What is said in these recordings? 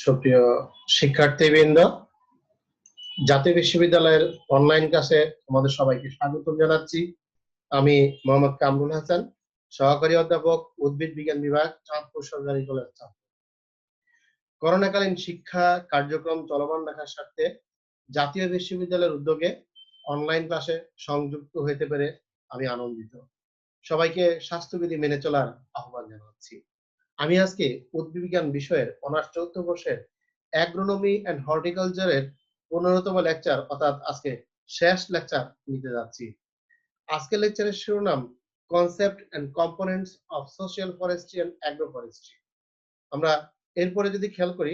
সুপ্রিয় শিক্ষার্থীবৃন্দ, জাতীয় বিশ্ববিদ্যালয়ের অনলাইন ক্লাসে তোমাদের সবাইকে স্বাগত জানাচ্ছি। আমি মোহাম্মদ কামরুল হাসান, সহকারী অধ্যাপক, উদ্ভিদ বিজ্ঞান বিভাগ, চাঁদপুর সরকারি কলেজ। করোনাকালীন শিক্ষা কার্যক্রম চলমান রাখার স্বার্থে জাতীয় বিশ্ববিদ্যালয়ের উদ্যোগে অনলাইন ক্লাসে সংযুক্ত হতে পেরে আমি আনন্দিত। সবাইকে স্বাস্থ্যবিধি মেনে চলার আহ্বান জানাচ্ছি। আমি আজকে উদ্ভিদ বিজ্ঞান বিষয়ের অনার্স চতুর্থ বর্ষের অ্যাগ্রোনমি অ্যান্ড হর্টিকালচারের 15তম লেকচার অর্থাৎ আজকে শেষ লেকচার নিতে যাচ্ছি। আজকের লেকচারের শিরোনাম concept and components of social forestry and agro forestry. আমরা এরপরে যদি খেয়াল করি,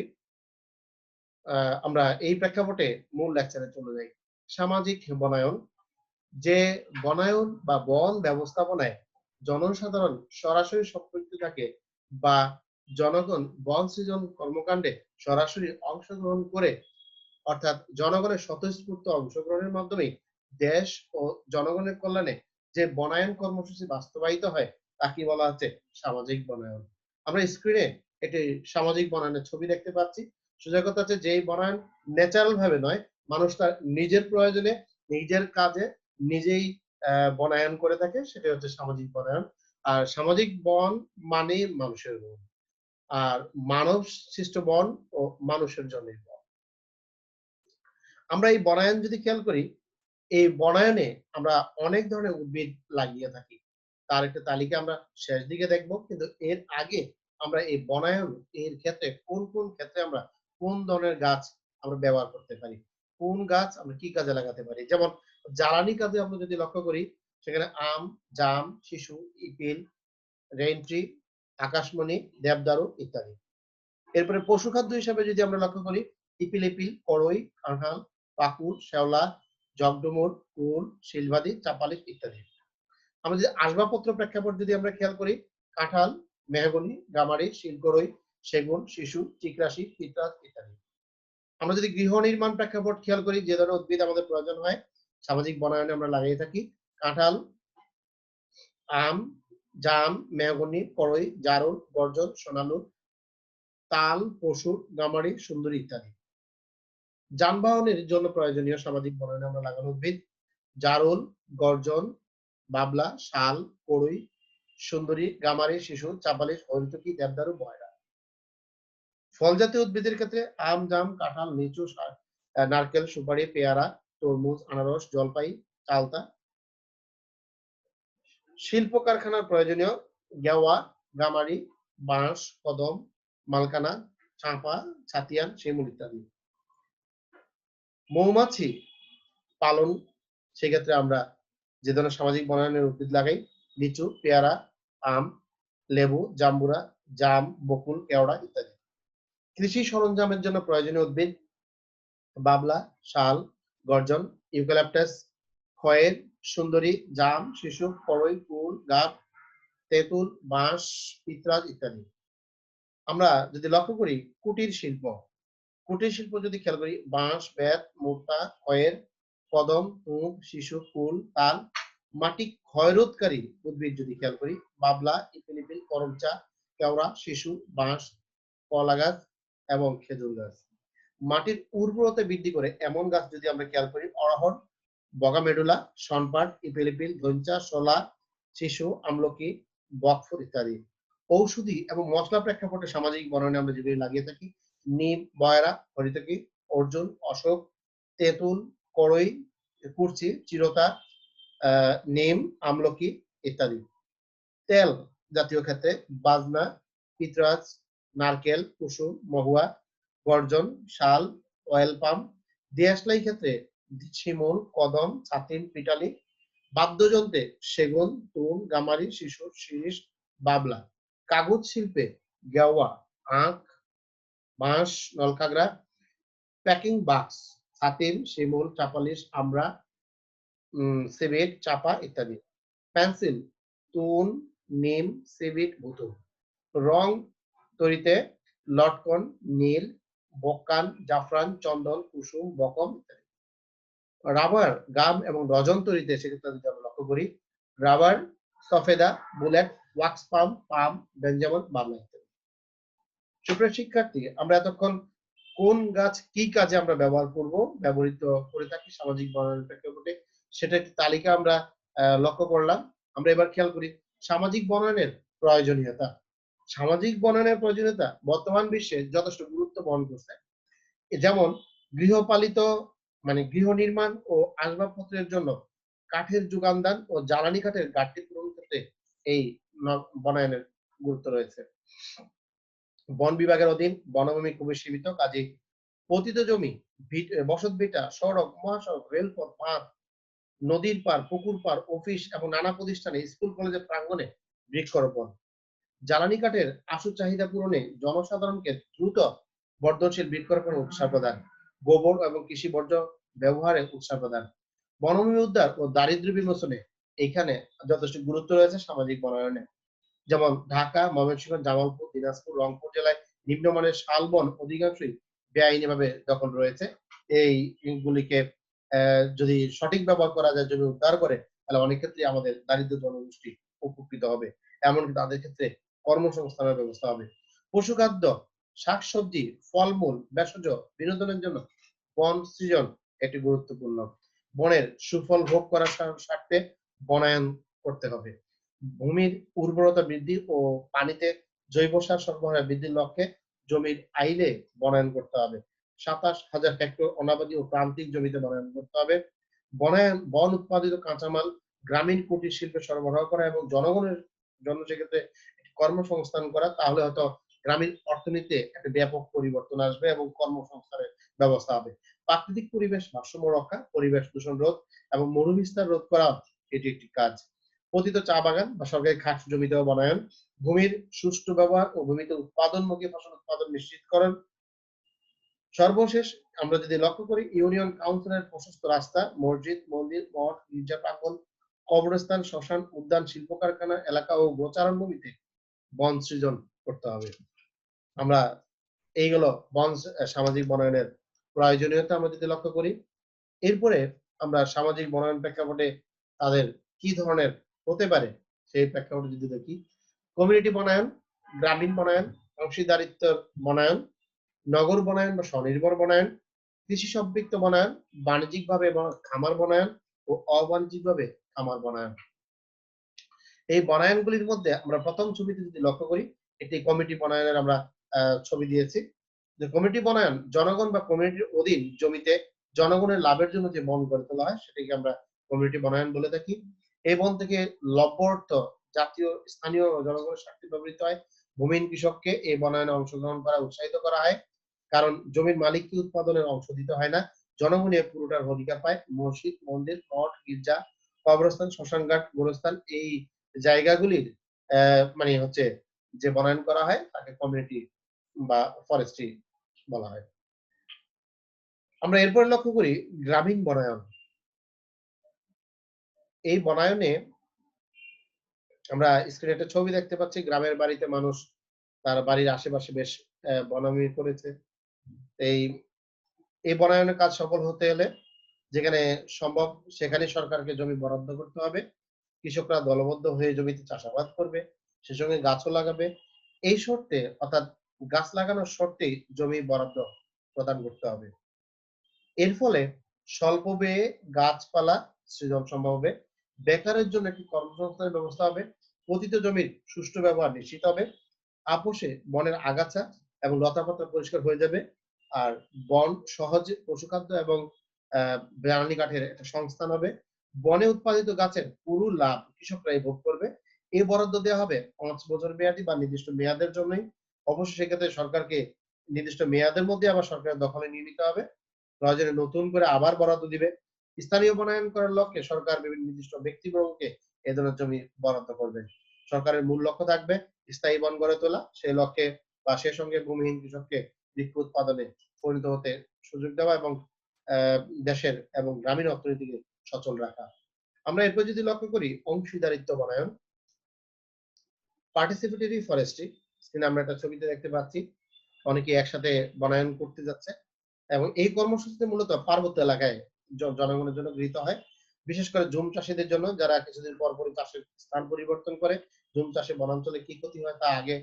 আমরা এই প্রেক্ষাপটে মূল লেকচারে চলে যাই। সামাজিক বনায়ন, যে বনায়ন বা বন ব্যবস্থাপনায় জনসাধারণ সরাসরি সম্পৃক্ত থাকে বা জনগণ বন সৃজন কর্মকাণ্ডে সরাসরি অংশগ্রহণ করে, অর্থাৎ জনগণের স্বতঃস্ফূর্ত অংশগ্রহণের মাধ্যমে দেশ ও জনগণের কল্যাণে যে বনায়ন কর্মসূচি বাস্তবায়িত হয় তাকে বলা হচ্ছে সামাজিক বনায়ন। আমরা স্ক্রিনে একটি সামাজিক বনায়নের ছবি দেখতে পাচ্ছি। সোজা কথা হচ্ছে, যেই বনায়ন ন্যাচারাল ভাবে নয়, মানুষ তার নিজের প্রয়োজনে নিজের কাজে নিজেই বনায়ন করে থাকে, সেটা হচ্ছে সামাজিক বনায়ন। আর সামাজিক বন মানে মানুষের বন, আর মানব সৃষ্ট বন ও মানুষের জন্য বন। আমরা এই বনায়ন যদি খেয়াল করি, এই বনায়নে আমরা অনেক ধরনের উদ্ভিদ লাগিয়ে থাকি। তার একটা তালিকা আমরা শেষ দিকে দেখব, কিন্তু এর আগে আমরা এই বনায়ন এর ক্ষেত্রে কোন কোন ক্ষেত্রে আমরা কোন ধরনের গাছ আমরা ব্যবহার করতে পারি, কোন গাছ আমরা কি কাজে লাগাতে পারি। যেমন জ্বালানি কাজে আমরা যদি লক্ষ্য করি, সেখানে আম, জাম, শিশু, ইপিল, রেইন ট্রি, আকাশমণি, দেবদারু ইত্যাদি। এরপরে পশু খাদ্য হিসাবে যদি আমরা লক্ষ্য করি, ইপিল, কড়ই, কাঁঠাল, পাকুড়, শেওলা, জগডুমুর, কুল, শিলবাদি, চাপালিশ ইত্যাদি। আমরা যদি আসবাবপত্র প্রেক্ষাপট যদি আমরা খেয়াল করি, কাঁঠাল, মেহগনি, গামারি, শিলকড়ই, সেগুন, শিশু, চিকরাশি, পিতরাজ ইত্যাদি। আমরা যদি গৃহ নির্মাণ প্রেক্ষাপট খেয়াল করি, যে ধরনের উদ্ভিদ আমাদের প্রয়োজন হয় সামাজিক বনায়নে আমরা লাগিয়ে থাকি, কাঁঠাল, আম, জাম, মেহগনি, কড়ই, জারুল, গর্জন, সোনালু, তাল, পশু, গামারি, সুন্দরী ইত্যাদি। যানবাহনের জন্য প্রয়োজনীয় সামাজিক বনায়নে আমরা লাগানো উদ্ভিদ, জারুল, গর্জন, বাবলা, শাল, কড়ই, সুন্দরী, গামারি, শিশু, চাপালিশ, হরিতকি, দেবদারু, বয়রা। ফল জাতীয় উদ্ভিদের ক্ষেত্রে আম, জাম, কাঁঠাল, লিচু, নারকেল, সুপারি, পেয়ারা, তরমুজ, আনারস, জলপাই, চালতা। শিল্প কারখানার প্রয়োজনীয় গেওয়া, গামারি, বাঁশ, কদম, মালকানা, চাঁপা, ছাতিয়ান, শিমুল ইত্যাদি। মৌমাছি পালন, সেক্ষেত্রে আমরা যে ধরনের সামাজিক বনায়নের উদ্ভিদ লাগাই, লিচু, পেয়ারা, আম, লেবু, জাম্বুরা, জাম, বকুল, কেওড়া ইত্যাদি। কৃষি সরঞ্জামের জন্য প্রয়োজনীয় উদ্ভিদ, বাবলা, শাল, গর্জন, ইউক্যালিপটাস, খয়ের, সুন্দরী, জাম, শিশু, কড়ই, কুল, গাব, তেঁতুল, বাঁশ, পিতরাজ ইত্যাদি। আমরা যদি লক্ষ্য করি কুটির শিল্প, কুটির শিল্প যদি খেয়াল করি, বাঁশ, বেত, মোটা, খয়ের, কদম, তুঁত, শিশু, ফুল, তাল। মাটি ক্ষয়রোধকারী উদ্ভিদ যদি খেয়াল করি, বাবলা, ইপিলিপিল, করমচা, কেওড়া, শিশু, বাঁশ, কলা গাছ এবং খেজুর গাছ। মাটির উর্বরতা বৃদ্ধি করে এমন গাছ যদি আমরা খেয়াল করি, অড়হর, বগামেডুলা, শনপাট, ইপিলিপিল, ধৈঞ্চা, শোলা, শিশু, আমলকি, বকফুল ইত্যাদি। ঔষধি এবং মশলা প্রেক্ষাপটে সামাজিক বনায়নে আমরা যেগুলি লাগিয়ে থাকি, নিম, বয়রা, হরিতকি, অর্জুন, অশোক, তেঁতুল, কড়ই, কুরচি, চিরতা, নিম, আমলকি ইত্যাদি। তেল জাতীয় ক্ষেত্রে বাজনা, পিতরাজ, নারকেল, কুসুম, মহুয়া, গর্জন, শাল, অয়েল পাম। দেশলাই ক্ষেত্রে শিমুল, কদম, ছাতিম, পিটালি। বাদ্যযন্ত্রে সেগুন, তুন, গামারি, শিশু, শিরিষ, বাবলা। কাগজ শিল্পে গেওয়া, আখ, বাঁশ, নলখাগড়া। প্যাকিং বাক্স, ছাতিম, শিমুল, চাপালিশ, আমরা, সিভিট, চাপা ইত্যাদি। পেন্সিল, তুন, নিম, সিভিট, ভুতুম। রং তৈরিতে লটকন, নীল, বকান, জাফরান, চন্দন, কুসুম, বকম ইত্যাদি। রাবার, গাম এবং রজন তৈরিতে সেক্ষেত্রে যদি আমরা লক্ষ্য করি, রাবার, সফেদা, বুলেট, ওয়াক্স পাম, বেঞ্জামন, বাবলা ইত্যাদি। সুপ্রিয় শিক্ষার্থী, আমরা এতক্ষণ কোন গাছ কি কাজে আমরা ব্যবহার করব, ব্যবহৃত করে থাকি সামাজিক বনায়নের প্রেক্ষাপটে, সেটা একটি তালিকা আমরা লক্ষ্য করলাম। আমরা এবার খেয়াল করি সামাজিক বনায়নের প্রয়োজনীয়তা। সামাজিক বনায়নের প্রয়োজনীয়তা বর্তমান বিশ্বে যথেষ্ট গুরুত্ব বহন করছে। যেমন গৃহপালিত মানে গৃহ নির্মাণ ও আসবাবপত্রের জন্য কাঠের যোগান ও জ্বালানি কাঠের ঘাটতি পূরণ করতে এই বনায়নের গুরুত্ব রয়েছে। বন বিভাগের অধীন বনভূমি খুবই সীমিত, কাজেই পতিত জমি, বসতভিটা, সড়ক, মহাসড়ক, রেলপথ, বাঁধ, নদীর পার, পুকুর পার, অফিস এবং নানা প্রতিষ্ঠানে, স্কুল কলেজের প্রাঙ্গণে বৃক্ষরোপণ। জ্বালানি কাঠের আশু চাহিদা পূরণে জনসাধারণকে দ্রুত বর্ধনশীল বৃক্ষরোপণ উৎসাহ প্রদান, গোবর এবং কৃষি বর্জ্য ব্যবহারে উৎসাহ প্রদান, বনভূমি উদ্ধার ও দারিদ্র্য বিমোচনে এখানে যথেষ্ট গুরুত্ব রয়েছে সামাজিক বনায়নে। যেমন ঢাকা, ময়মনসিংহ, জামালপুর, দিনাজপুর, রংপুর জেলায় নিম্নমানের শালবন অধিকাংশই বেআইনিভাবে দখল রয়েছে। এইগুলিকে যদি সঠিক ব্যবহার করা যায়, জমি উদ্ধার করে, তাহলে অনেক ক্ষেত্রে আমাদের দারিদ্র জনগোষ্ঠী উপকৃত হবে। এমনকি তাদের ক্ষেত্রে কর্মসংস্থানের ব্যবস্থা হবে। পশুখাদ্য, শাকসবজি, ফলমূল, ভেষজ বিনোদনের জন্য বন সৃজন একটি গুরুত্বপূর্ণ। বনের সুফল ভোগ করার স্বার্থে বনায়ন করতে হবে। ভূমির উর্বরতা বৃদ্ধি ও পানিতে জৈব সার সরবরাহ বৃদ্ধির লক্ষ্যে জমির আইলে বনায়ন করতে হবে। ২৭,০০০ হেক্টর অনাবাদী ও প্রান্তিক জমিতে বনায়ন করতে হবে। বন উৎপাদিত কাঁচামাল গ্রামীণ কুটির শিল্পে সরবরাহ করা এবং জনগণের জন্য সেক্ষেত্রে কর্মসংস্থান করা, তাহলে হয়তো গ্রামীণ অর্থনীতিতে একটা ব্যাপক পরিবর্তন আসবে এবং কর্মসংস্থানের ব্যবস্থা হবে। প্রাকৃতিক পরিবেশ ভারসাম্য রক্ষা, পরিবেশ দূষণ রোধ এবং মরুবিস্তার রোধ করা এটি একটি কাজ। পতিত চা বাগান বা সরকারি খাস জমিতেও বনায়ন, ভূমির সুষ্ঠু ব্যবহার ও ভূমিতে উৎপাদনমুখী ফসল উৎপাদন নিশ্চিতকরণ। সর্বশেষ আমরা যদি লক্ষ্য করি ইউনিয়ন কাউন্সিলের প্রশস্ত রাস্তা, মসজিদ, মন্দির, মঠ, গির্জা প্রাঙ্গণ, কবরস্থান, শ্মশান, উদ্যান, শিল্প কারখানা এলাকা ও গোচারণভূমিতে বন সৃজন করতে হবে। আমরা এইগুলো সামাজিক বনায়নের প্রয়োজনীয়তা আমরা যদি লক্ষ্য করি। এরপরে আমরা সামাজিক বনায়ন প্রেক্ষাপটে তাদের কি ধরনের হতে পারে সেই প্রেক্ষাপটে যদি দেখি, কমিউনিটি বনায়ন, গ্রামীণ বনায়ন, অংশীদারিত্বের বনায়ন, নগর বনায়ন বা স্বনির্ভর বনায়ন, কৃষি সম্পৃক্ত বনায়ন, বাণিজ্যিকভাবে খামার বনায়ন ও অবাণিজ্যিকভাবে খামার বনায়ন। এই বনায়নগুলির মধ্যে আমরা প্রথম ছবিতে যদি লক্ষ্য করি, একটি কমিটি বনায়নের আমরা ছবি দিয়েছি। যে কমিটি বনায়ন জনগণ বা কমিউনিটির অধীন জমিতে জনগণের লাভের জন্য যে বন গড়ে তোলা হয় সেটাকে আমরা কমিউনিটি বনায়ন বলে থাকি। এই বন থেকে লভ্য অর্থ জাতীয় স্থানীয় জনগণের স্বার্থে ব্যবহৃত হয়। ভূমিহীন কৃষককে এই বনায়নে অংশগ্রহণ করা উৎসাহিত করা হয়, কারণ জমির মালিককে উৎপাদনের অংশ দিতে হয় না, জনগণই পুরোটার অধিকার পায়। মসজিদ, মন্দির, মঠ, গির্জা, কবরস্থান, শ্মশানঘাট, গোরস্থান এই জায়গাগুলির মানে হচ্ছে যে বনায়ন করা হয় তাকে কমিউনিটি বা ফরেস্ট্রি বলা হয়। আমরা এরপরে লক্ষ্য করি গ্রামীণ বনায়ন। এই বনায়নে আমরা স্ক্রিনে একটা ছবি দেখতে পাচ্ছি। গ্রামের বাড়িতে মানুষ তার বাড়ির আশেপাশে বেশ বনায়ন করেছে। এই এই বনায়নের কাজ সফল হতে হলে যেখানে সম্ভব সেখানে সরকারকে জমি বরাদ্দ করতে হবে। কৃষকরা দলবদ্ধ হয়ে জমিতে চাষাবাদ করবে, সে সঙ্গে গাছও লাগাবে। এই শর্তে অর্থাৎ গাছ লাগানোর শর্তেই জমি বরাদ্দ প্রদান করতে হবে। এর ফলে স্বল্প ব্যয়ে গাছপালা সৃজন সম্ভব হবে। বেকারের জন্য একটি কর্মসংস্থানের ব্যবস্থা হবে। পতিত জমির সুষ্ঠু ব্যবহার নিশ্চিত হবে। আপোষে বনের আগাছা এবং লতাপাতা পরিষ্কার হয়ে যাবে। আর বন সহজে পশুখাদ্য এবং জ্বালানি কাঠের একটা সংস্থান হবে। বনে উৎপাদিত গাছের পুরো লাভ কৃষকরাই ভোগ করবে। এই বরাদ্দ দেওয়া হবে ৫ বছর মেয়াদি বা নির্দিষ্ট মেয়াদের জন্যই। অবশ্যই সেক্ষেত্রে সরকারকে নির্দিষ্ট মেয়াদের মধ্যে আবার সরকারের দখলে নিয়ে নিতে হবে। প্রয়োজনে নতুন করে আবার বরাদ্দ দিবে। স্থানীয় বনায়ন করার লক্ষ্যে সরকার বিভিন্ন নির্দিষ্ট ব্যক্তিবর্গকে এ ধরনের জমি বরাদ্দ করবে। সরকারের মূল লক্ষ্য থাকবে স্থায়ী বন গড়ে তোলা, সেই লক্ষ্যে বা সে সঙ্গে ভূমিহীন কৃষককে বৃক্ষ উৎপাদনে পরিণত হতে সুযোগ দেওয়া এবং দেশের এবং গ্রামীণ অর্থনীতিকে সচল রাখা। আমরা এরপর যদি লক্ষ্য করি অংশীদারিত্ব বনায়ন, পার্টিসিপেটরি ফরেস্ট্রি। স্ক্রিনে আমরা একটা ছবিতে দেখতে পাচ্ছি অনেকে একসাথে বনায়ন করতে যাচ্ছে এবং এই কর্মসূচিতে মূলত পার্বত্য এলাকায় জনগণের জন্য গৃহীত হয়। বিশেষ করে জুম চাষীদের জন্য যারা কিছুদিন পর পরই চাষের স্থান পরিবর্তন করে। জুম চাষে বনাঞ্চলে কি ক্ষতি হয় তা আগে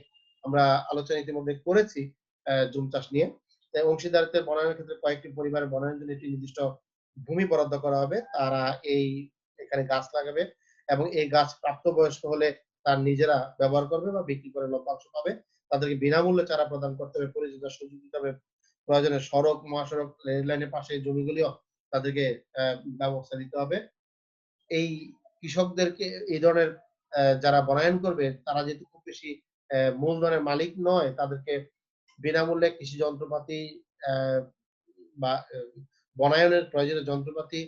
আমরা আলোচনা ইতিমধ্যে করেছি জুম চাষ নিয়ে। তাই অংশীদারিত্বের বনায়নের ক্ষেত্রে কয়েকটি পরিবারের বনায়নের জন্য একটি নির্দিষ্ট ভূমি বরাদ্দ করা হবে। তারা এখানে গাছ লাগাবে এবং এই গাছ প্রাপ্তবয়স্ক হলে তার নিজেরা ব্যবহার করবে বা বিক্রি করে লভ্যাংশ পাবে। তাদেরকে বিনামূল্যে চারা প্রদান করতে হবে, পরিচর্যার সুযোগ দিতে হবে। প্রয়োজনে সড়ক, মহাসড়ক, রেল লাইনের পাশে এই জমিগুলিও তাদেরকে ব্যবস্থা দিতে হবে। এই কৃষকদেরকে এই ধরনের যারা বনায়ন করবে তারা যেহেতু খুব বেশি মূলধনের মালিক নয়, তাদেরকে বিনামূল্যে কৃষি যন্ত্রপাতি অ্যা বা বনায়নের প্রয়োজনীয় যন্ত্রপাতি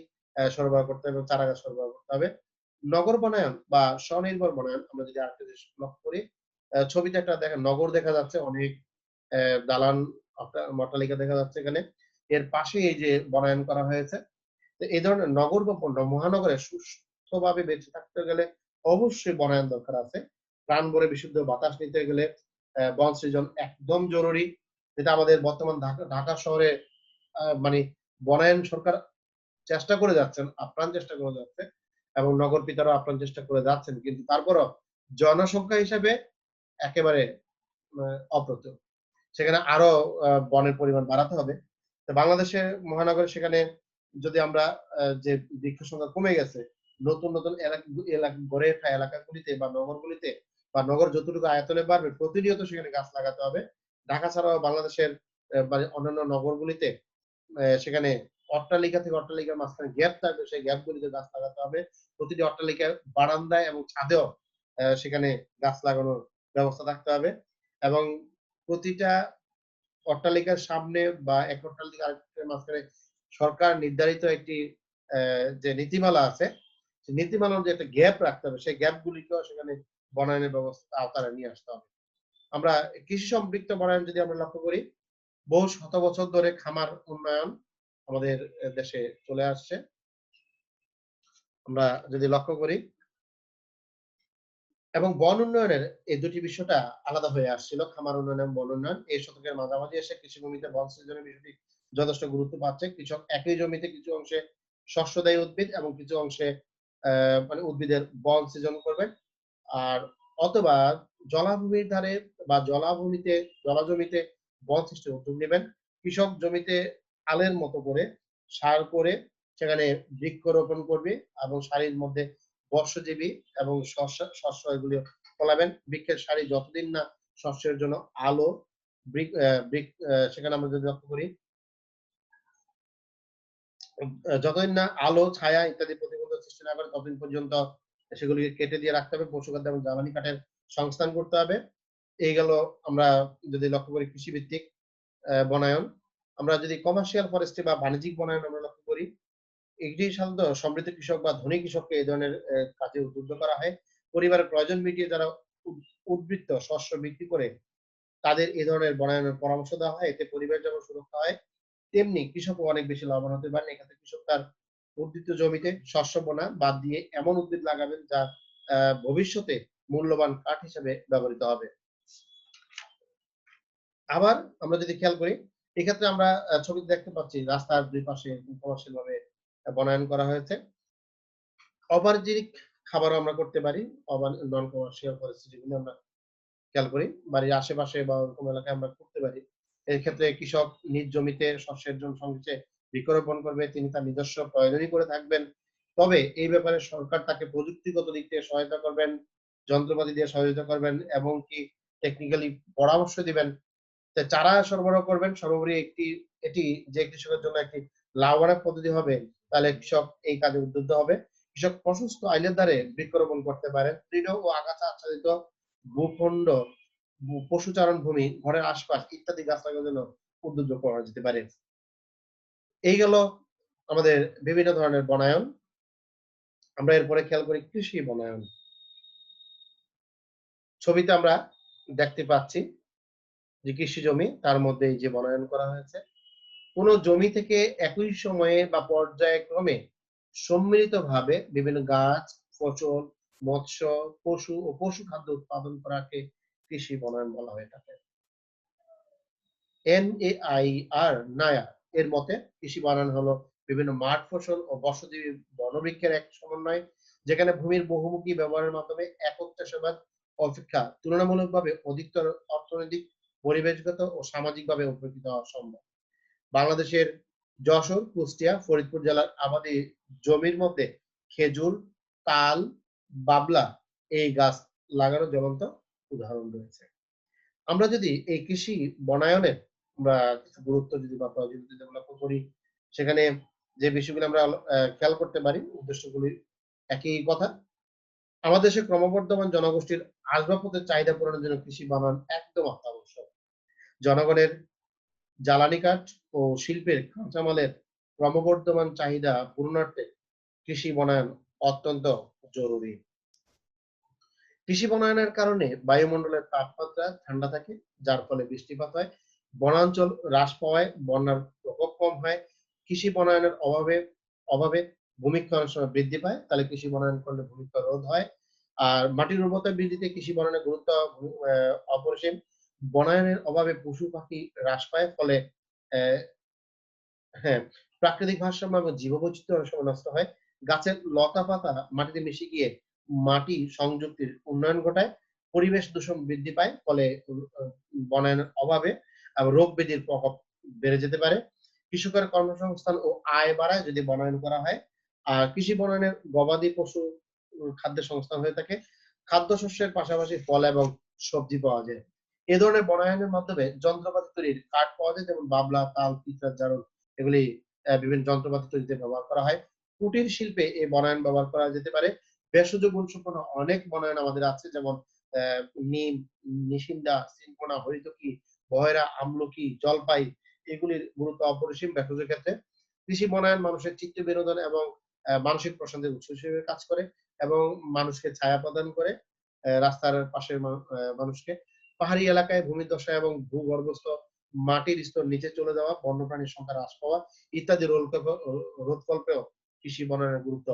সরবরাহ করতে হবে এবং চারাগাছ সরবরাহ করতে হবে। নগর বনায়ন বা স্বনির্ভর বনায়ন আমরা যদি আরেকটা জিনিস লক্ষ্য করি, ছবিতে একটা দেখেন নগর দেখা যাচ্ছে, অনেক দালান অট্টালিকা দেখা যাচ্ছে এখানে। এর পাশেই এই যে বনায়ন করা হয়েছে। তো এই ধরনের নগর বা মহানগরে সুস্থভাবে বেঁচে থাকতে গেলে অবশ্যই বনায়ন দরকার আছে। প্রাণ ভরে বিশুদ্ধ বাতাস নিতে গেলে বন সৃজন একদম জরুরি। যেটা আমাদের বর্তমান ঢাকা শহরে মানে বনায়ন সরকার চেষ্টা করে যাচ্ছেন, আপ্রাণ চেষ্টা করে যাচ্ছে এবং নগর পিতারাও আপ্রাণ চেষ্টা করে যাচ্ছেন। কিন্তু তারপরও জনসংখ্যা হিসেবে একেবারে অপ্রতুল। সেখানে আরো বনের পরিমাণ বাড়াতে হবে। তো বাংলাদেশের মহানগরে সেখানে যদি আমরা যে বৃক্ষ সংখ্যা কমে গেছে, নতুন গড়ে ওঠা এলাকাগুলিতে বা নগরগুলিতে বা নগর যতটুকু আয়তনে বাড়বে প্রতিনিয়ত সেখানে গাছ লাগাতে হবে। ঢাকা ছাড়াও বাংলাদেশের মানে অন্যান্য নগরগুলিতে সেখানে অট্টালিকা থেকে অট্টালিকার মাঝখানে গ্যাপ থাকবে, সেই গ্যাপগুলিতে গাছ লাগাতে হবে। প্রতিটি অট্টালিকার বারান্দায় এবং ছাদেও সেখানে গাছ লাগানোর ব্যবস্থা থাকতে হবে এবং প্রতিটা অট্টালিকার সামনে বা এক অট্টালিকা আরেকটার মাঝখানে সরকার নির্ধারিত একটি যে নীতিমালা আছে, সেই নীতিমালার যে একটা গ্যাপ রাখতে হবে, সেই গ্যাপগুলিকেও সেখানে বনায়নের ব্যবস্থা আওতায় নিয়ে আসতে হবে। আমরা কৃষি সম্পৃক্ত বনায়ন যদি আমরা লক্ষ্য করি, বহু শত বছর ধরে খামার উন্নয়ন আমাদের দেশে চলে আসছে। আমরা যদি লক্ষ্য করি এবং বন উন্নয়নের এই দুটি বিষয়টা আলাদা হয়ে আসছিল। খামার উন্নয়ন এবং বন উন্নয়ন। এই শতকের মাঝামাঝি এসে কৃষি ভূমিতে বন সৃজনের বিষয়টি যথেষ্ট গুরুত্ব পাচ্ছে। কৃষক একই জমিতে কিছু অংশে শস্যদায়ী উদ্ভিদ এবং কিছু অংশে মানে উদ্ভিদের বন সৃজন করবেন। আর অথবা জলাভূমির ধারে বা জলাজমিতে বন সৃষ্টির উদ্যোগ নিবেন। কৃষক জমিতে আলের মতো করে সার করে সেখানে বৃক্ষরোপণ করবে এবং সারির মধ্যে বর্ষজীবী এবং শস্য এগুলি ফলাবেন। বৃক্ষের সারি যতদিন না শস্যের জন্য আলো সেখানে আমরা যদি লক্ষ্য করি, যতদিন না আলো, ছায়া ইত্যাদি প্রতিবন্ধক সৃষ্টি না করে ততদিন পর্যন্ত সেগুলিকে কেটে দিয়ে রাখতে হবে। পশুখাদ্য এবং জ্বালানি কাঠের সংস্থান করতে হবে। এই গেল আমরা যদি লক্ষ্য করি কৃষিভিত্তিক বনায়ন। আমরা যদি কমার্শিয়াল ফরেস্ট্রি বা বাণিজ্যিক বনায়ন আমরা লক্ষ্য করি, এটি সাধারণত সমৃদ্ধ কৃষক বা ধনী কৃষককে এই ধরনের কাজে উদ্বুদ্ধ করা হয়। পরিবারের প্রয়োজন মিটিয়ে যারা উদ্বৃত্ত শস্য বিক্রি করে তাদের এ ধরনের বনায়নের পরামর্শ দেওয়া হয়। এতে পরিবেশ যেমন সুরক্ষা হয়, তেমনি কৃষকও অনেক বেশি লাভবান হতে পারেন। এক্ষেত্রে কৃষক তার উদ্বৃত্ত জমিতে শস্য বোনা বাদ দিয়ে এমন উদ্ভিদ লাগাবেন যা ভবিষ্যতে মূল্যবান কাঠ হিসেবে ব্যবহৃত হবে। আবার আমরা যদি খেয়াল করি, এক্ষেত্রে আমরা ছবিতে দেখতে পাচ্ছি রাস্তার দুই পাশে কমার্শিয়াল ভাবে বনায়ন করা হয়েছে। অবাণিজ্যিক খাবারও আমরা করতে পারি। নন কমার্শিয়াল ফরেস্ট্রি যেগুলো আমরা খেয়াল করি, বাড়ির আশেপাশে বা ওরকম এলাকায় আমরা করতে পারি। এক্ষেত্রে কৃষক নিজ জমিতে শস্যের জন্য সংক্ষেপে বৃক্ষরোপণ করবে। তিনি তার নিজস্ব প্রয়োজনই করে থাকবেন। তবে এই ব্যাপারে সরকার তাকে প্রযুক্তিগত দিক থেকে সহায়তা করবেন, যন্ত্রপাতি দিয়ে সহযোগিতা করবেন এবং কি টেকনিক্যালি পরামর্শ দিবেন। চারা সরবরাহ করবেন। সর্বোপরি এটি যে কৃষকের জন্য একটি লাভজনক পদ্ধতি হবে, তাহলে কৃষক এই কাজে উদ্বুদ্ধ হবে। কৃষক প্রশস্ত আইলের দ্বারে বৃক্ষরোপণ করতে পারেন। তৃণ ও আগাছা আচ্ছাদিত ভূখণ্ড, পশুচারণ ভূমি, ঘরের আশপাশ ইত্যাদি গাছ লাগানোর জন্য উদ্বুদ্ধ করা যেতে পারে। এই গেল আমাদের বিভিন্ন ধরনের বনায়ন। আমরা এরপরে খেয়াল করি কৃষি বনায়ন। ছবিতে আমরা দেখতে পাচ্ছি যে কৃষি জমি, তার মধ্যে এই যে বনায়ন করা হয়েছে। কোন জমি থেকে একই সময়ে বা পর্যায়ক্রমে সম্মিলিতভাবে বিভিন্ন গাছ, ফসল, মৎস্য, পশু ও পশু খাদ্য উৎপাদন করাকে কৃষি বনায়ন বলা হয়ে থাকে। NAIR নায়া এর মতে কৃষি বনায়ন হলো বিভিন্ন মাঠ ফসল ও বসতি বনবৃক্ষের এক সমন্বয়, যেখানে ভূমির বহুমুখী ব্যবহারের মাধ্যমে একক চাষাবাদ অপেক্ষা তুলনামূলকভাবে অধিকতর অর্থনৈতিক, পরিবেশগত ও সামাজিকভাবে উপকৃত হওয়া সম্ভব। বাংলাদেশের যশোর, কুষ্টিয়া, ফরিদপুর জেলার আবাদি জমির মধ্যে খেজুর, তাল, বাবলা এই গাছ লাগানোর জ্বলন্ত উদাহরণ রয়েছে। আমরা যদি এই কৃষি বনায়নের আমরা কিছু গুরুত্ব যদি বা প্রয়োজনীয়তা যদি লক্ষ্য করি, সেখানে যে বিষয়গুলো আমরা খেয়াল করতে পারি, উদ্দেশ্যগুলি একই কথা। আমাদের দেশে ক্রমবর্ধমান জনগোষ্ঠীর আসবাবপত্রের চাহিদা পূরণের জন্য কৃষি বনায়ন একদম অত্যাবশ্যক। জনগণের জ্বালানি কাঠ ও শিল্পের কাঁচামালের ক্রমবর্ধমান চাহিদা পূরণার্থে কৃষি বনায়ন অত্যন্ত জরুরি। কৃষি বনায়নের কারণে বায়ুমণ্ডলের তাপমাত্রা ঠান্ডা থাকে, যার ফলে বৃষ্টিপাত হয়, বনাঞ্চল হ্রাস পাওয়ায় বন্যার প্রকোপ কম হয়। কৃষি বনায়নের অভাবে অভাবে ভূমিক্ষয় অনেক সময় বৃদ্ধি পায়, তাহলে কৃষি বনায়ন করলে ভূমিক্ষয় রোধ হয়। আর মাটির উর্বরতা বৃদ্ধিতে কৃষি বনায়নের গুরুত্ব অপরিসীম। বনায়নের অভাবে পশু পাখি হ্রাস পায়, ফলে আহ, হ্যাঁ, প্রাকৃতিক ভারসাম্য এবং জীববৈচিত্র্য অনেক সময় নষ্ট হয়। গাছের লতা-পাতা মাটিতে মিশে গিয়ে মাটি সংযুক্তির উন্নয়ন ঘটায়। পরিবেশ দূষণ বৃদ্ধি পায়। ফলে বনায়নের অভাবে রোগ ব্যাধির প্রকোপ বেড়ে যেতে পারে। কৃষকের কর্মসংস্থান ও আয় বাড়ায় যদি বনায়ন করা হয়। আর কৃষি বনায়নের গবাদি পশু খাদ্যের সংস্থান হয়ে থাকে। খাদ্যশস্যের পাশাপাশি ফল এবং সবজি পাওয়া যায়। এ ধরনের বনায়নের মাধ্যমে যন্ত্রপাতি তৈরির কাঠ পাওয়া যায়, যেমন বাবলা, তাল, পিঁপড়ার জারল এগুলি বিভিন্ন যন্ত্রপাতি তৈরিতে ব্যবহার করা হয়। কুটির শিল্পে এই বনায়ন ব্যবহার করা যেতে পারে। ভেষজ গুণসম্পন্ন অনেক বনায়ন আমাদের আছে, যেমন নিম, নিশিন্দা, সিনকোনা, হরিতকি, বহেরা, আমলকি, জলপাই এগুলির গুরুত্ব অপরিসীম ভেষজের ক্ষেত্রে। কৃষি বনায়ন মানুষের চিত্ত বিনোদন এবং মানসিক প্রশান্তির উৎস হিসেবে কাজ করে এবং মানুষকে ছায়া প্রদান করে রাস্তার পাশের মানুষকে। পাহাড়ি এলাকায় ভূমিধস এবং ভূগর্ভস্থ মাটির স্তর নিচে চলে যাওয়া, বন্যপ্রাণীর সংখ্যা হ্রাস পাওয়া ইত্যাদি রোধকল্পেও কৃষি বনায়নের গুরুত্ব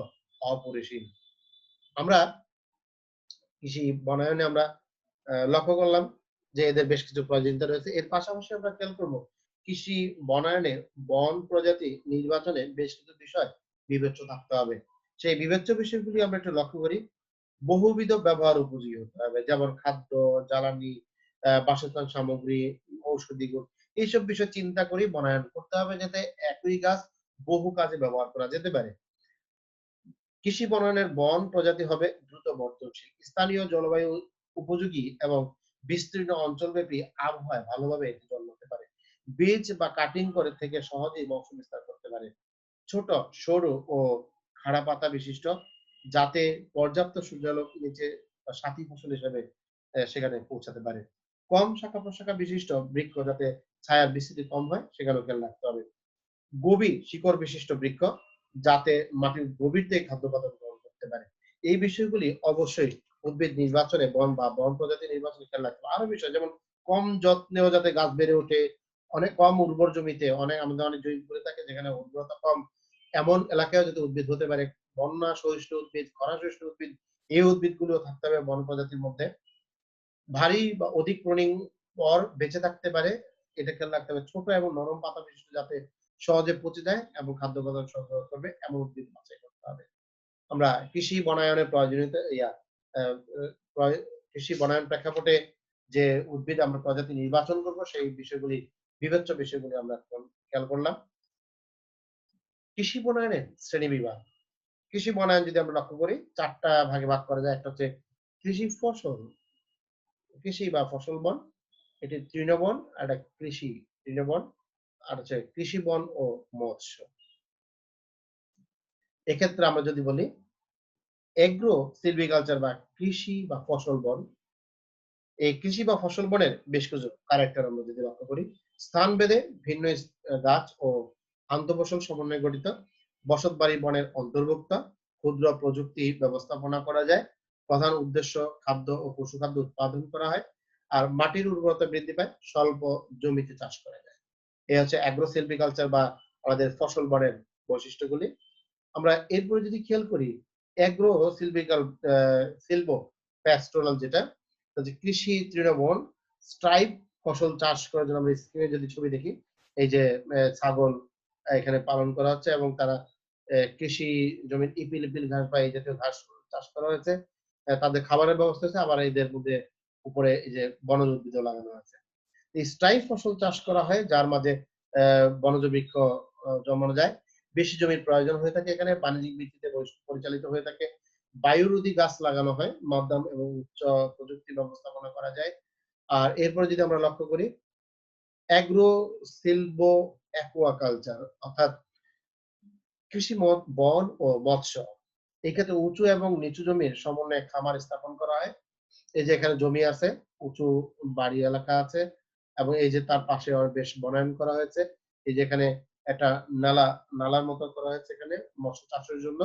অপরিসীম। আমরা কৃষি বনায়নে আমরা লক্ষ্য করলাম যে এদের বেশ কিছু প্রয়োজনীয়তা রয়েছে। এর পাশাপাশি আমরা খেয়াল করব কৃষি বনায়নে বন প্রজাতি নির্বাচনে বেশ কিছু বিষয় বিবেচ্য থাকতে হবে। সেই বিবেচ্য বিষয়গুলি আমরা একটু লক্ষ্য করি। বহুবিধ ব্যবহার উপযোগী হতে হবে, যেমন খাদ্য, জ্বালানি, বাসস্থান সামগ্রী, ঔষধি গুণ এইসব বিষয় চিন্তা করে বনায়ন করতে হবে, যাতে একই গাছ বহু কাজে ব্যবহার করা যেতে পারে। কৃষি বনায়নের বন প্রজাতি হবে দ্রুত বর্ধনশীল, স্থানীয় জলবায়ু উপযোগী এবং বিস্তীর্ণ অঞ্চলব্যাপী আবহাওয়ায় ভালোভাবে এটি জন্মাতে পারে। বীজ বা কাটিং করে থেকে সহজেই বংশ বিস্তার করতে পারে। ছোট, সরু ও খাড়া পাতা বিশিষ্ট, যাতে পর্যাপ্ত সূর্যালোক নিচে সাথী ফসল হিসেবে সেখানে পৌঁছাতে পারে। কম শাখা-প্রশাখা বিশিষ্ট বৃক্ষ, যাতে ছায়ার বিস্তৃতি কম হয় সেখানেও খেয়াল রাখতে হবে। গভীর শিকড় বিশিষ্ট বৃক্ষ, যাতে মাটির গভীর থেকে খাদ্য উপাদান গ্রহণ করতে পারে। এই বিষয়গুলি অবশ্যই উদ্ভিদ নির্বাচনে বন বা বন প্রজাতি নির্বাচনে খেয়াল রাখতে হবে। আরো বিষয়, যেমন কম যত্নেও যাতে গাছ বেড়ে ওঠে, অনেক কম উর্বর জমিতে আমাদের অনেক জমি থাকে যেখানে উর্বরতা কম, এমন এলাকায়ও যাতে উদ্ভিদ হতে পারে। বন্যা সহিষ্ণু উদ্ভিদ, খরা সহিষ্ণু উদ্ভিদ এই উদ্ভিদগুলো থাকতে হবে বন প্রজাতির মধ্যে। ভারী বা অধিক প্রুনিং পর বেঁচে থাকতে পারে, এটা খেয়াল রাখতে হবে। ছোট এবং নরম পাতা বিশিষ্ট, যাতে সহজে পচে যায় এবং খাদ্য উপাদান সরবরাহ করবে এমন উদ্ভিদ বাছাই করতে হবে। আমরা কৃষি বনায়নের প্রয়োজনীয়তা আহ, কৃষি বনায়ন প্রেক্ষাপটে যে উদ্ভিদ আমরা প্রজাতি নির্বাচন করব সেই বিষয়গুলি, বিবেচ্য বিষয়গুলি আমরা খেয়াল করলাম। কৃষি বনায়নের শ্রেণীবিভাগ। কৃষি বনায়ন যদি আমরা লক্ষ্য করি, ৪ টা ভাগে ভাগ করা যায়। একটা হচ্ছে কৃষি ফসল, কৃষি বা ফসল বন, এটি তৃণবন, আর একটা কৃষি তৃণবন, আর হচ্ছে কৃষি বন ও মৎস্য। এক্ষেত্রে আমরা যদি বলি এগ্রো সিলভিকালচার বা কৃষি বা ফসল বন, এই কৃষি বা ফসল বনের বেশ কিছু ক্যারেক্টার আমরা যদি লক্ষ্য করি। স্থান ভেদে ভিন্ন গাছ ও আন্তঃফসল সমন্বয়ে গঠিত, বসতবাড়ি বনের অন্তর্ভুক্ত, ক্ষুদ্র প্রযুক্তি ব্যবস্থাপনা করা যায়, প্রধান উদ্দেশ্য খাদ্য ও পশুখাদ্য উৎপাদন করা হয়, আর মাটির উর্বরতা বৃদ্ধি পায়, স্বল্প জমিতে চাষ করা যায়। এই হচ্ছে অ্যাগ্রো সিলভিকালচার বা আমাদের ফসল বনের বৈশিষ্ট্যগুলি। আমরা এরপরে যদি খেয়াল করি অ্যাগ্রো সিলভিকাল সিলভো প্যাস্টোরাল, যেটা হচ্ছে কৃষি তৃণবন, স্ট্রাইপ ফসল চাষ করার জন্য আমরা স্ক্রিনে যদি ছবি দেখি, এই যে ছাগল এখানে পালন করা হচ্ছে এবং তারা কৃষি জমির ইপিল ঘাস বা এই জাতীয় ঘাস চাষ করা হয়েছে। তাদের খাবারের ব্যবস্থা হয়েছে, আবার এদের মধ্যে উপরে এই যে বনজ উদ্ভিদও লাগানো আছে। এই স্ট্রাইপ ফসল চাষ করা হয়, যার মাঝে বনজ বৃক্ষ জন্মানো যায়। বেশি জমির প্রয়োজন হয়ে থাকে এখানে, বাণিজ্যিক ভিত্তিতে পরিচালিত হয়ে থাকে। বায়ুরোধী গাছ লাগানো হয়, মধ্যম এবং উচ্চ প্রযুক্তি ব্যবস্থাপনা করা যায়। আর এরপরে যদি আমরা লক্ষ্য করি, অ্যাগ্রো সিলভো অ্যাকুয়াকালচার অর্থাৎ কৃষি বন ও মৎস্য। এক্ষেত্রে উঁচু এবং নিচু জমির সমন্বয়ে খামার স্থাপন করা হয়। এই যে এখানে জমি আছে, উঁচু বাড়ি এলাকা আছে এবং এই যে তার পাশে বেশ বনায়ন করা হয়েছে। এই যে এখানে একটা নালার মতো করা হয়েছে এখানে মৎস্য চাষের জন্য।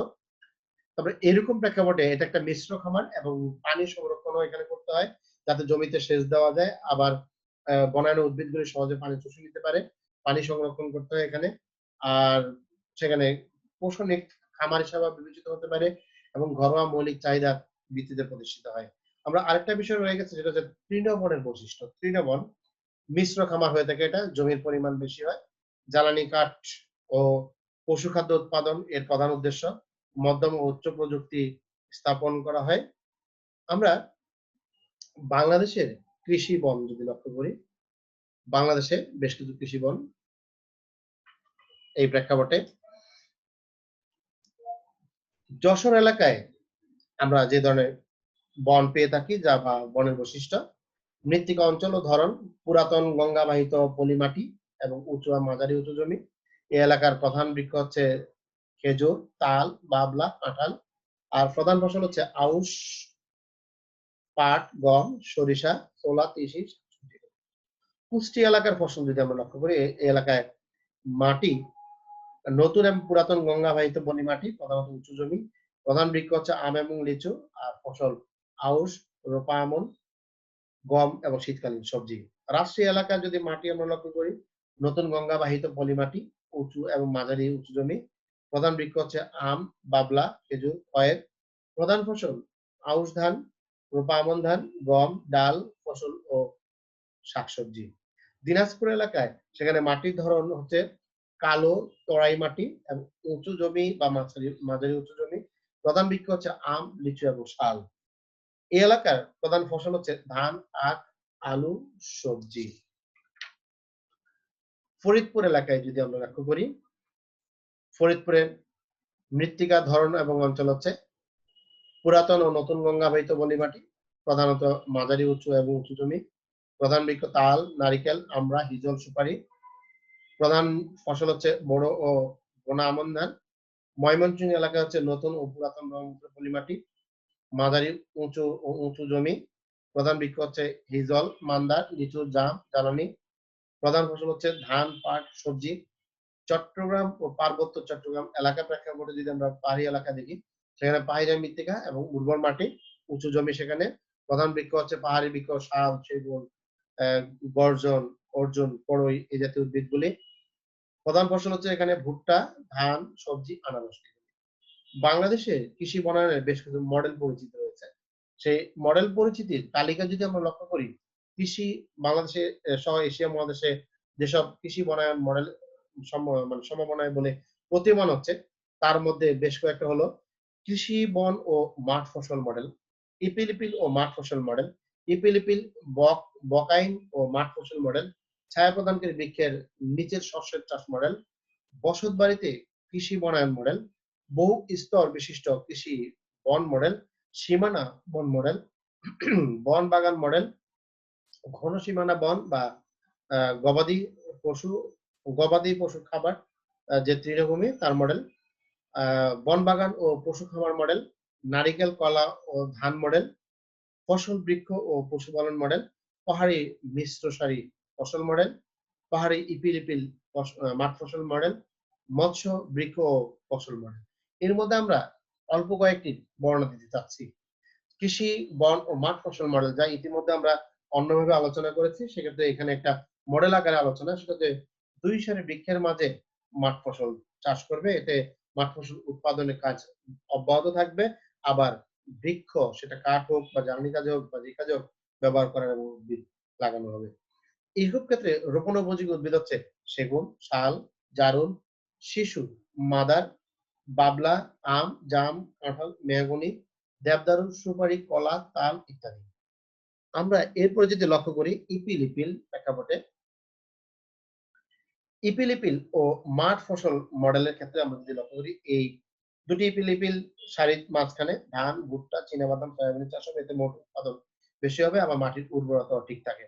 তবে এরকম প্রেক্ষাপটে এটা একটা মিশ্র খামার এবং পানি সংরক্ষণও এখানে করতে হয় যাতে জমিতে সেচ দেওয়া যায়, আবার বনায়ন উদ্ভিদগুলি সহজে পানি শুষে নিতে পারে। পানি সংরক্ষণ করতে হয় এখানে। আর সেখানে পোষণিক খামার হিসাবে বিবেচিত হতে পারে এবং ঘরোয়া মৌলিক চাহিদার ভিত্তিতে প্রতিষ্ঠিত হয়। আমরা আরেকটা বিষয় রয়ে গেছে যেটা হচ্ছে তৃণবনের বৈশিষ্ট্য। তৃণবন মিশ্র খামার হয়ে থাকে, এটা জমির পরিমাণ বেশি হয়। জ্বালানি কাঠ ও পশুখাদ্য উৎপাদন এর প্রধান উদ্দেশ্য। মধ্যম ও উচ্চ প্রযুক্তি স্থাপন করা হয়। আমরা বাংলাদেশের কৃষি বন যদি লক্ষ্য করি, বাংলাদেশে বেশ কিছু কৃষি বন এই প্রেক্ষাপটে যশোর এলাকায় আমরা যে ধরনের বন পেয়ে থাকি যা বা বনের বৈশিষ্ট্য, মৃত্তিকা অঞ্চল ও ধরন, পুরাতন গঙ্গাবাহিত পলিমাটি এবং উঁচু ও মাঝারি উঁচু জমি। এই এলাকার প্রধান বৃক্ষ হচ্ছে খেজুর, তাল, বাবলা, কাঁঠাল। আর প্রধান ফসল হচ্ছে আউশ, পাট, গম, সরিষা, ছোলা, তিসি। কুষ্টি এলাকার ফসল যদি আমরা লক্ষ্য করি, এই এলাকায় মাটি নতুন এবং পুরাতন গঙ্গাবাহিত পলি মাটি, প্রধানত উঁচু জমি। প্রধান বৃক্ষ হচ্ছে আম এবং লিচু। আর ফসল আউশ, রোপা আমন, গম এবং শীতকালীন সবজি। রাজশাহী এলাকায় যদি মাটি আমরা লক্ষ্য করি, নতুন গঙ্গাবাহিত পলি মাটি, উঁচু এবং মাঝারি উঁচু জমি। প্রধান বৃক্ষ হচ্ছে আম, বাবলা, খেজুর, কয়ের। প্রধান ফসল আউশ ধান, রোপা আমন ধান, গম, ডাল ফসল ও শাকসবজি। দিনাজপুর এলাকায় সেখানে মাটির ধরন হচ্ছে কালো তরাই মাটি এবং উঁচু জমি বা মাঝারি উঁচু জমি। প্রধান বৃক্ষ হচ্ছে আম, লিচু এবং শাল। এই এলাকার প্রধান ফসল হচ্ছে ধান, আখ, আলু, সবজি। ফরিদপুর এলাকায় যদি আমরা লক্ষ্য করি, ফরিদপুরের মৃত্তিকা ধরন এবং অঞ্চল হচ্ছে পুরাতন ও নতুন গঙ্গাবাহিত পলি মাটি, প্রধানত মাঝারি উঁচু এবং উঁচু জমি। প্রধান বৃক্ষ তাল, নারিকেল, আমড়া, হিজল, সুপারি। প্রধান ফসল হচ্ছে বড় ও গোনা আমন ধান। ময়মনসিংহ এলাকা হচ্ছে নতুন ও পুরাতন ব্রহ্মপুত্র পলিমাটি, মাঝারি উঁচু ও উঁচু জমি। প্রধান বৃক্ষ হচ্ছে হিজল, মান্দার, লিচু, জাম, জ্বালানি। প্রধান ফসল হচ্ছে ধান, পাট, সবজি। চট্টগ্রাম ও পার্বত্য চট্টগ্রাম এলাকা প্রেক্ষাপটে যদি আমরা পাহাড়ি এলাকা দেখি, সেখানে পাহাড়ি মৃত্তিকা এবং উর্বর মাটি, উঁচু জমি সেখানে। প্রধান বৃক্ষ হচ্ছে পাহাড়ি বৃক্ষ, শাল, সেগুন, গর্জন, অর্জুন, কড়ই এই জাতীয় উদ্ভিদগুলি। প্রধান ফসল হচ্ছে এখানে ভুট্টা, ধান, সবজি, আনারস। বাংলাদেশে কৃষি বনায়নের বেশ কিছু মডেল পরিচিত রয়েছে। সেই মডেল পরিচিতির তালিকা যদি আমরা লক্ষ্য করি, কৃষি বাংলাদেশে সহ এশিয়া মহাদেশে যেসব কৃষি বনায়ন মডেল মানে সমবনায় বলে প্রতীয়মান হচ্ছে, তার মধ্যে বেশ কয়েকটা হলো কৃষি বন ও মাঠ ফসল মডেল, ইপিলিপিল ও মাঠ ফসল মডেল, ইপিলিপিল, বকাইন ও মাঠ ফসল মডেল, ছায়া প্রদানকারী বৃক্ষের নিচের শস্যের চাষ মডেল, বসত বাড়িতে কৃষি বনায়ন মডেল, বহু স্তর বিশিষ্ট কৃষি বন মডেল, সীমানা বন মডেল, বন বাগান মডেল, ঘন সীমানা বন বা গবাদি পশু পশুর খাবার যে তৃণভূমি তার মডেল, বন বাগান ও পশু খামার মডেল, নারিকেল, কলা ও ধান মডেল, ফসল বৃক্ষ ও পশুপালন মডেল, পাহাড়ি মিশ্র সারি ফসল মডেল, পাহাড়ি ইপিলিপিল মাঠ ফসল মডেল, মৎস্য বৃক্ষ ও ফসল মডেল। এর মধ্যে আমরা অল্প কয়েকটি বর্ণনা দিতে চাচ্ছি। কৃষি বন ও মাঠ ফসল মডেল যা ইতিমধ্যে আমরা অন্যভাবে আলোচনা করেছি, সেক্ষেত্রে এখানে একটা মডেল আকারে আলোচনা, সেটা হচ্ছে 2 সারি বৃক্ষের মাঝে মাঠ ফসল চাষ করবে, এতে মাঠ ফসল উৎপাদনের কাজ অব্যাহত থাকবে। আবার বৃক্ষ সেটা কাঠ হোক বা জ্বালানি কাজে হোক বা যে কাজে হোক ব্যবহার করার এবং উদ্ভিদ লাগানো হবে। এইসব ক্ষেত্রে রোপণ উপযোগী উদ্ভিদ হচ্ছে সেগুন, শাল, জারুল, শিশু, মাদার, বাবলা, আম, জাম, কাঁঠাল, মেহগনি, দেবদারু, সুপারি, কলা, তাল ইত্যাদি। আমরা এরপরে যদি লক্ষ্য করি ইপিলিপিল প্রেক্ষাপটে, ইপিলিপিল ও মাঠ ফসল মডেলের ক্ষেত্রে আমরা যদি লক্ষ্য করি, এই দুটি ইপিলিপিল সারির মাঝখানে ধান, ভুট্টা, চীনাবাদাম, সয়াবিনের চাষ হবে, এতে মোট উৎপাদন বেশি হবে, আবার মাটির উর্বরতাও ঠিক থাকে।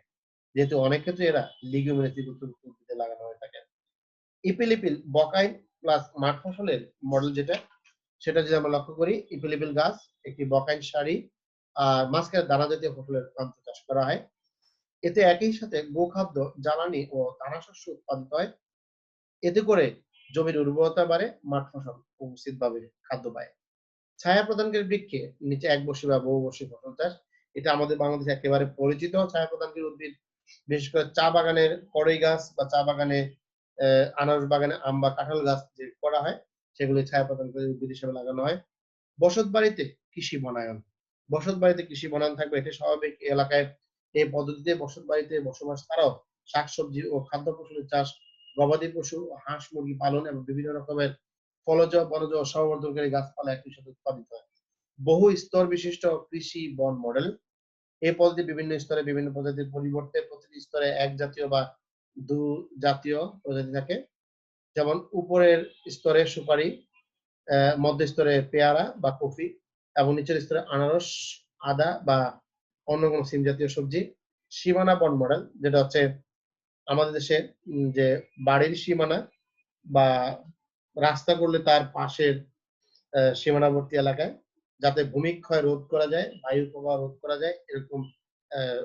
যেহেতু অনেক ক্ষেত্রে এরা লিগুমিনেসি উদ্ভিদে লাগানো হয়ে থাকে। ইপিলিপিল বকাই প্লাস মাঠ ফসলের মডেল যেটা, সেটা যদি আমরা লক্ষ্য করি, ইপিলিপিল গাছ একটি বকাইন সারি আর মাঝখানে দানা জাতীয় ফসলের প্রান্ত চাষ করা হয়। এতে একই সাথে গোখাদ্য, জ্বালানি ও দানাশস্য উৎপাদিত হয়। এতে করে জমির উর্বরতা বাড়ে, মাঠ ফসল উচিতভাবে খাদ্য পায়। ছায়া প্রদানকারী বৃক্ষে নিচে একবর্ষী বা বহুবর্ষী ফসল চাষ, এটা আমাদের বাংলাদেশে একেবারে পরিচিত ছায়া প্রদানকারী উদ্ভিদ। বিশেষ করে চা বাগানের কড়ই গাছ বা চা বাগানে আনারস বাগানে আম বা কাঁঠাল গাছ যে করা হয়, সেগুলি ছায়া প্রদানকারী উদ্ভিদ হিসেবে লাগানো হয়। বসত বাড়িতে কৃষি বনায়ন, বসত বাড়িতে কৃষি বনায়ন থাকবে, এটা স্বাভাবিক। এলাকায় এই পদ্ধতিতে বসত বাড়িতে বসবাস ছাড়াও শাকসবজি ও খাদ্য ফসলের চাষ, গবাদি পশু, হাঁস মুরগি পালন এবং বিভিন্ন রকমের ফলজ বনজ ও সহবর্ধনকারী গাছপালা একই সাথে উৎপাদিত হয়। বহু স্তর বিশিষ্ট কৃষি বন মডেল, এই পদ্ধতি বিভিন্ন স্তরে বিভিন্ন প্রজাতির পরিবর্তে প্রতিটি স্তরে এক জাতীয় বা দু জাতীয় প্রজাতি থাকে। যেমন উপরের স্তরে সুপারি, মধ্য স্তরে পেয়ারা বা কফি এবং নিচের স্তরে আনারস, আদা বা অন্য কোনো সিম জাতীয় সবজি। সীমানা বন মডেল, যেটা হচ্ছে আমাদের দেশে যে বাড়ির সীমানা বা রাস্তা করলে তার পাশের সীমানাবর্তী এলাকায় যাতে ভূমিক্ষয় রোধ করা যায়, বায়ু প্রবাহ রোধ করা যায়, এরকম আহ,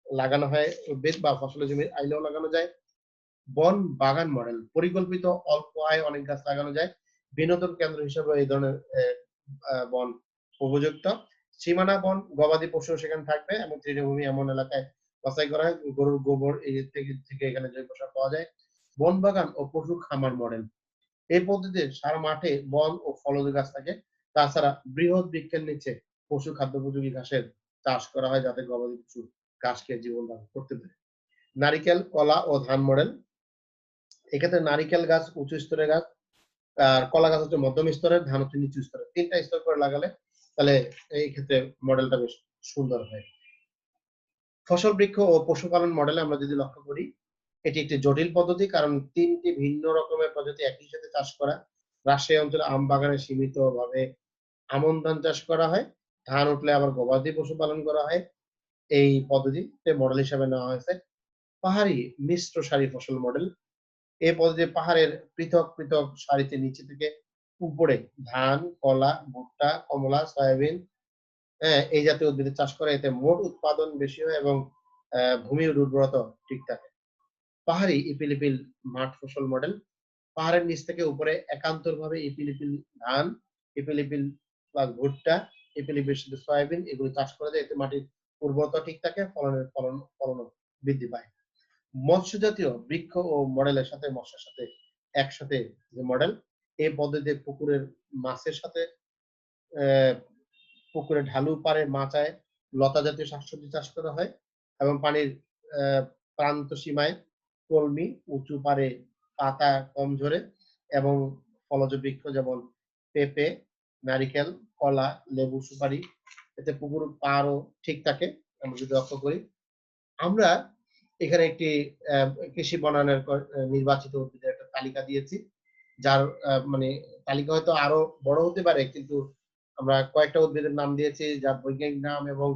লাগানো হয় উদ্ভিদ বা ফসলের জমির আইলেও লাগানো যায়। বন বাগান মডেল, পরিকল্পিত অল্প আয় অনেক গাছ লাগানো যায়, বিনোদন কেন্দ্র হিসেবে এই ধরনের বন উপযুক্ত। সীমানা বন, গবাদি পশু সেখানে থাকবে এবং তৃণভূমি এমন এলাকায় বাছাই করা হয়, গরুর গোবর এই থেকে এখানে জৈব সার পাওয়া যায়। বন বাগান ও পশু খামার মডেল, এই পদ্ধতিতে সারা মাঠে বন ও ফলজ গাছ থাকে। তাছাড়া বৃহৎ বৃক্ষের নিচে পশু খাদ্যোপযোগী ঘাসের চাষ করা হয়, যাতে গবাদি পশু ঘাস খেয়ে জীবন ধারণ করতে পারে। নারিকেল, কলা ও ধান মডেল, এক্ষেত্রে নারিকেল গাছ উঁচু স্তরের গাছ, আর কলা গাছ হচ্ছে মধ্যম স্তরের, ধান হচ্ছে নিচু স্তরের। ৩ টা স্তর করে লাগালে তাহলে এই ক্ষেত্রে মডেলটা বেশ সুন্দর হয়। ফসল বৃক্ষ ও পশুপালন মডেলে আমরা যদি লক্ষ্য করি, এটি একটি জটিল পদ্ধতি, কারণ ৩ টি ভিন্ন রকমের প্রজাতি একই সাথে চাষ করা। রাজশাহী অঞ্চলে আম বাগানে সীমিতভাবে আমন ধান চাষ করা হয়। ধান উঠলে আবার গবাদি পশু পালন করা হয়। এই পদ্ধতিতে মডেল হিসেবে নেওয়া হয়েছে পাহাড়ি মিশ্র সারি ফসল মডেল। এই পদ্ধতিতে পাহাড়ের পৃথক পৃথক সারিতে নিচে থেকে উপরে ধান, কলা, ভুট্টা, কমলা, সয়াবিন, হ্যাঁ, এই জাতীয় উদ্ভিদের চাষ করে, এতে মোট উৎপাদন বেশি হয় এবং ভূমির উর্বরতা ঠিক থাকে। পাহাড়ি ইপিলিপিল মাঠ ফসল মডেল, পাহাড়ের নিচ থেকে উপরে একান্তরভাবে ইপিলিপিল ধান, ইপিলিপিল প্লাস ভুট্টা, ইপিলিপিল সাথে সয়াবিন এগুলো চাষ করা যায়, এতে মাটির উর্বরতা ঠিক থাকে, ফলনও বৃদ্ধি পায়। মৎস্য জাতীয় বৃক্ষ ও মডেলের সাথে মৎস্যের সাথে একসাথে যে মডেল, এই পদ্ধতিতে পুকুরের মাছের সাথে আহ, পুকুরে ঢালু পারে মাচায় লতা জাতীয় শাকসবজি চাষ করা হয় এবং পানির প্রান্ত সীমায় কলমি, উঁচু পারে পাতা কম ঝরে এবং ফলজ বৃক্ষ যেমন পেঁপে, নারিকেল, কলা, লেবু, সুপারি, এতে পুকুর পাড়ও ঠিক থাকে। আমরা যদি লক্ষ্য করি, আমরা এখানে একটি কৃষি বনায়নের নির্বাচিত উদ্ভিদের একটা তালিকা দিয়েছি, যার মানে তালিকা হয়তো আরো বড় হতে পারে, কিন্তু আমরা কয়েকটা উদ্ভিদের নাম দিয়েছি যার বৈজ্ঞানিক নাম এবং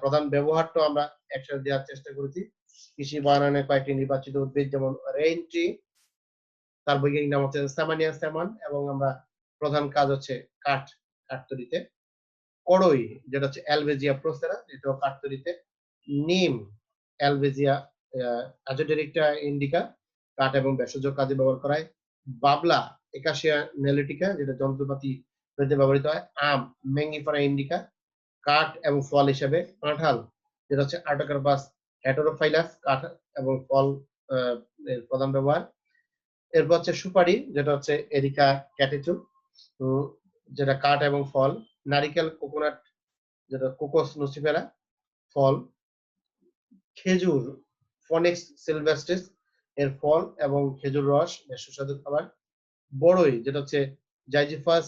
প্রধান ব্যবহারটাও আমরা একসাথে দেওয়ার চেষ্টা করেছি। কৃষি বনায়নের কয়েকটি নির্বাচিত উদ্ভিদ যেমন রেইন ট্রি, তার বৈজ্ঞানিক নাম হচ্ছে স্যামানিয়া স্যামন, এবং আমরা প্রধান কাজ হচ্ছে কাঠ তৈরিতে। কড়ই, যেটা হচ্ছে অ্যালবেজিয়া প্রোসেরা, এটাও কাঠ তৈরিতে। নিম, অ্যালবেজিয়া অ্যাজোটেরিকটা ইন্ডিকা, কাঠ এবং ভেষজ কাজে ব্যবহার করা হয়। বাবলা, একাশিয়া নেলিটিকা, যেটা যন্ত্রপাতি তৈরিতে ব্যবহৃত হয়। আম, ম্যাঙ্গিফেরা ইন্ডিকা, কাঠ এবং ফল হিসেবে। কাঁঠাল, যেটা হচ্ছে আর্টোকার্পাস হেটেরোফাইলাস, কাঠ এবং ফল এর প্রধান ব্যবহার। এরপর হচ্ছে সুপারি, যেটা হচ্ছে এরিকা ক্যাটেচু, যেটা কাঠ এবং ফল। নারিকেল, কোকোনাট, যেটা কোকোস নুসিফেরা, ফল। খেজুর, ফনিক্স সিলভেস্ট্রিস, এর ফল এবং খেজুর রস বেশ সুস্বাদু খাবার। বড়ই, যেটা হচ্ছে জাইজিফাস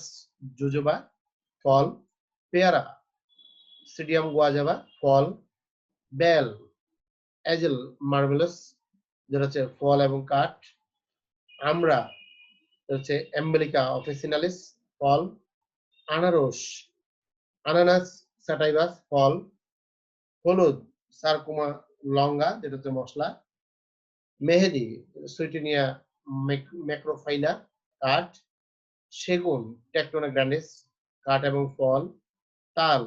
জুজুবা, ফল। পেয়ারা, সিডিয়াম গুয়াজাবা, ফল। বেল, এজেল মার্ভেলাস, যেটা হচ্ছে ফল এবং কাঠ। আমরা হচ্ছে এম্বেলিকা অফিসিনালিস ফল, আনারস আনানাস স্যাটাইভাস ফল, হলুদ সারকোমা লঙ্গা যেটা হচ্ছে মশলা, মেহেদি সুইটিনিয়া ম্যাক্রোফাইলা কাঠ, সেগুন টেকটোনা গ্র্যান্ডিস কাঠ এবং ফল, তাল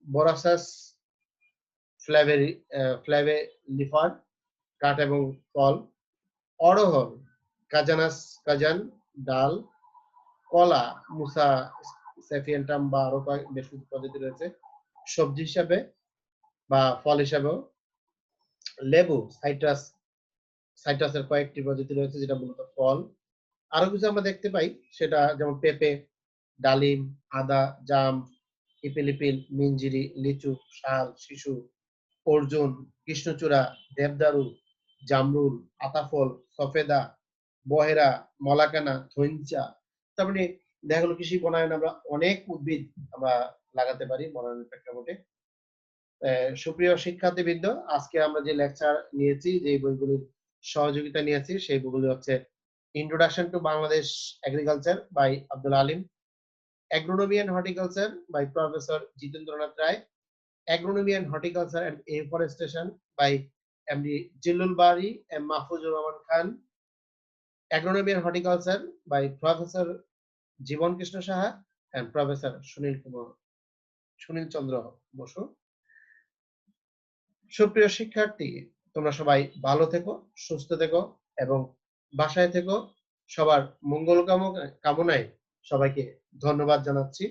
বরাসাস ফ্ল্যাভেলিফার কাঠ এবং ফল, অড়হর কাজানাস কাজান ডাল, কলা মুসা স্যাফিয়েন্টাম বা আরো বেশ কিছু প্রজাতি রয়েছে সবজি হিসাবে বা ফল হিসাবেও, লেবু সাইট্রাসের কয়েকটি প্রজাতি রয়েছে যেটা মূলত ফল। আরো কিছু আমরা দেখতে পাই সেটা যেমন পেঁপে, ডালিম, আদা, জাম, ইপিলিপিল, মিঞ্জিরি, লিচু, শাল, শিশু, অর্জুন, কৃষ্ণচূড়া, দেবদারু, জামরুল, আতাফল, সফেদা, বহেরা, মলাকানা, ধইঞ্চা। তার মানে দেখা গেল কৃষি বনায়নে আমরা অনেক উদ্ভিদ আমরা লাগাতে পারি বনায়নের প্রেক্ষাপটে। সুপ্রিয় শিক্ষার্থীবৃন্দ, আজকে আমরা যে লেকচার নিয়েছি, যে বইগুলির সহযোগিতা নিয়েছি সেই বইগুলি হচ্ছে introduction to Bangladesh agriculture by Abdul Alim, Agronomy and Horticulture by Professor Jitendranath Rai, Agronomy and Horticulture and Afforestation by MD Jillul Bari and Mahfuzur Rahman Khan, Agronomy and Horticulture by Professor Jibon Krishna Saha and Professor Sunil Chandra Bosu. সুপ্রিয় শিক্ষার্থী, তোমরা সবাই ভালো থেকো, সুস্থ থেকো এবং বাসায় থেকো। সবার মঙ্গল কামনায় সবাইকে ধন্যবাদ জানাচ্ছি।